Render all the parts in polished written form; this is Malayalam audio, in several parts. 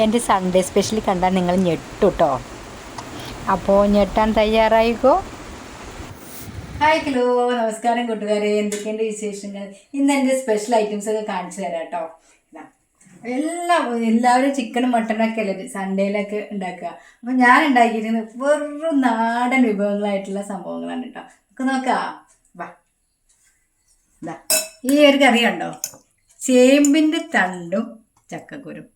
എൻ്റെ സൺഡേ സ്പെഷ്യൽ കണ്ടാൽ നിങ്ങൾ ഞെട്ടുട്ടോ. അപ്പോൾ ഞെട്ടാൻ തയ്യാറായിക്കോ. ഹായ്, ഹലോ, നമസ്കാരം കൂട്ടുകാരെ, എന്തൊക്കെയുണ്ട് വിശേഷങ്ങൾ? ഇന്ന് എൻ്റെ സ്പെഷ്യൽ ഐറ്റംസ് ഒക്കെ കാണിച്ചു തരാം കേട്ടോ. എല്ലാവരും ചിക്കനും മട്ടനൊക്കെ അല്ലേ സൺഡേയിലൊക്കെ ഉണ്ടാക്കുക. അപ്പം ഞാൻ ഉണ്ടാക്കിയിരുന്നത് വെറും നാടൻ വിഭവങ്ങളായിട്ടുള്ള സംഭവങ്ങളാണ് കേട്ടോ. നമുക്ക് നോക്കാം. വാ, ഈ ഒരു കറി കണ്ടോ, ചേമ്പിൻ്റെ തണ്ടും ചക്കക്കുരും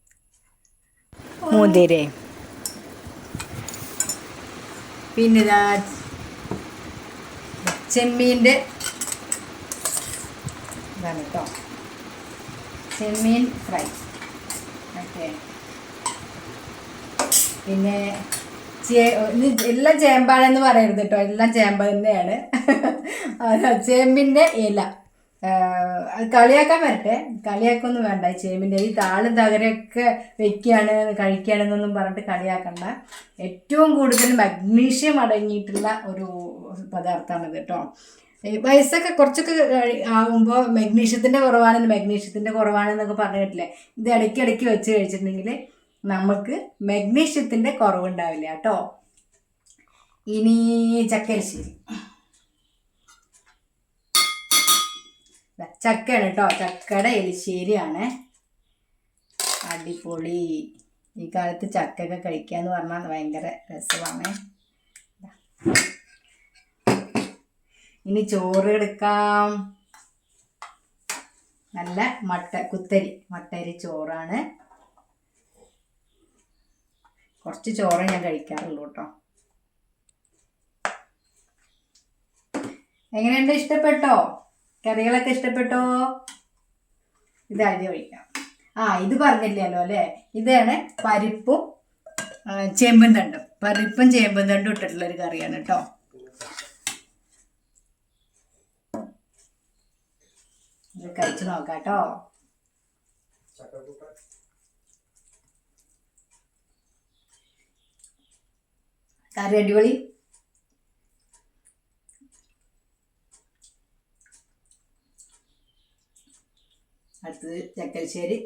മുതിര, പിന്നെ ചെമ്മീൻ്റെ ഇതാണ് കേട്ടോ, ചെമ്മീൻ ഫ്രൈ. ഓക്കെ, പിന്നെ എല്ലാം ചേമ്പാണെന്ന് പറയരുത് കേട്ടോ, എല്ലാം ചേമ്പ് തന്നെയാണ്. ചേമ്പിൻ്റെ ഇല, കളിയാക്കാൻ വരട്ടെ, കളിയാക്കൊന്നും വേണ്ട. ചേമ്പിൻ്റെ ഈ താളും തകരയൊക്കെ വെക്കുകയാണ് കഴിക്കുകയാണെന്നൊന്നും പറഞ്ഞിട്ട് കളിയാക്കണ്ട. ഏറ്റവും കൂടുതൽ മഗ്നീഷ്യം അടങ്ങിയിട്ടുള്ള ഒരു പദാർത്ഥമാണിത് കേട്ടോ. വയസ്സൊക്കെ കുറച്ചൊക്കെ ആകുമ്പോൾ മഗ്നീഷ്യത്തിൻ്റെ കുറവാണെന്നൊക്കെ പറഞ്ഞിട്ടില്ലേ. ഇത് ഇടയ്ക്കിടയ്ക്ക് വെച്ച് കഴിച്ചിട്ടുണ്ടെങ്കിൽ നമുക്ക് മഗ്നീഷ്യത്തിൻ്റെ കുറവുണ്ടാവില്ല കേട്ടോ. ഇനി ചക്കരിശ്ശേരി, ചക്കയാണ് കേട്ടോ, ചക്കയുടെ എലിശ്ശേരിയാണ്. അടിപൊളി. ഈ കാലത്ത് ചക്കയൊക്കെ കഴിക്കുക എന്ന് പറഞ്ഞാൽ ഭയങ്കര രസമാണ്. ഇനി ചോറ് എടുക്കാം. നല്ല മട്ടരി ചോറാണ്. കുറച്ച് ചോറ് ഞാൻ കഴിക്കാറുള്ളൂ കേട്ടോ. എങ്ങനെയുണ്ട്? ഇഷ്ടപ്പെട്ടോ? കറികളൊക്കെ ഇഷ്ടപ്പെട്ടോ? ഇത് ആദ്യം ഒഴിക്കാം. ഇത് പറഞ്ഞില്ലല്ലോ അല്ലേ, ഇതാണ് പരിപ്പും ചേമ്പും തണ്ടും ഇട്ടിട്ടുള്ളൊരു കറിയാണ് കേട്ടോ. ഇത് കഴിച്ചു നോക്കാം കേട്ടോ. കറി അടിപൊളി. അടുത്തത് ചക്കരിശ്ശേരി.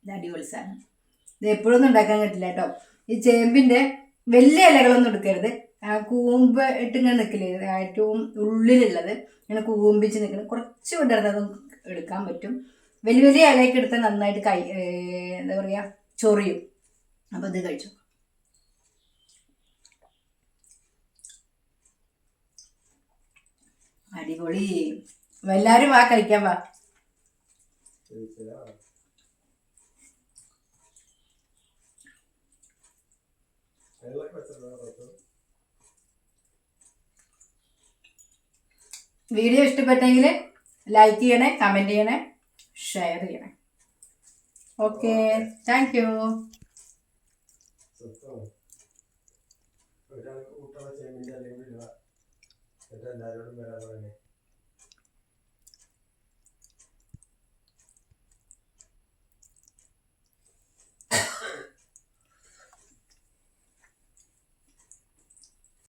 ഇത് അടിപൊളി സാധനം. ഇത് എപ്പോഴൊന്നും ഉണ്ടാക്കാൻ പറ്റില്ല കേട്ടോ. ഈ ചേമ്പിൻ്റെ വലിയ ഇലകളൊന്നും എടുക്കരുത്. കൂമ്പ് ഇട്ടിങ്ങനെ നിൽക്കില്ലേ, ഏറ്റവും ഉള്ളിലുള്ളത് ഇങ്ങനെ കൂമ്പിച്ച് നിൽക്കുന്നത് കുറച്ച് വിടരുന്നത് എടുക്കാൻ പറ്റും. വലിയ ഇലയൊക്കെ എടുത്താൽ നന്നായിട്ട് എന്താ പറയുക, ചൊറിയും. അപ്പോൾ ഇത് കഴിച്ചു. അടിപൊളി. എല്ലാവരും വാ, കഴിക്കാൻ വാ. വീഡിയോ ഇഷ്ടപ്പെട്ടെങ്കിൽ ലൈക്ക് ചെയ്യണേ, കമൻറ്റ് ചെയ്യണേ, ഷെയർ ചെയ്യണേ. Okay, thank you. എല്ലാവരോടും വരാൻ പറഞ്ഞു.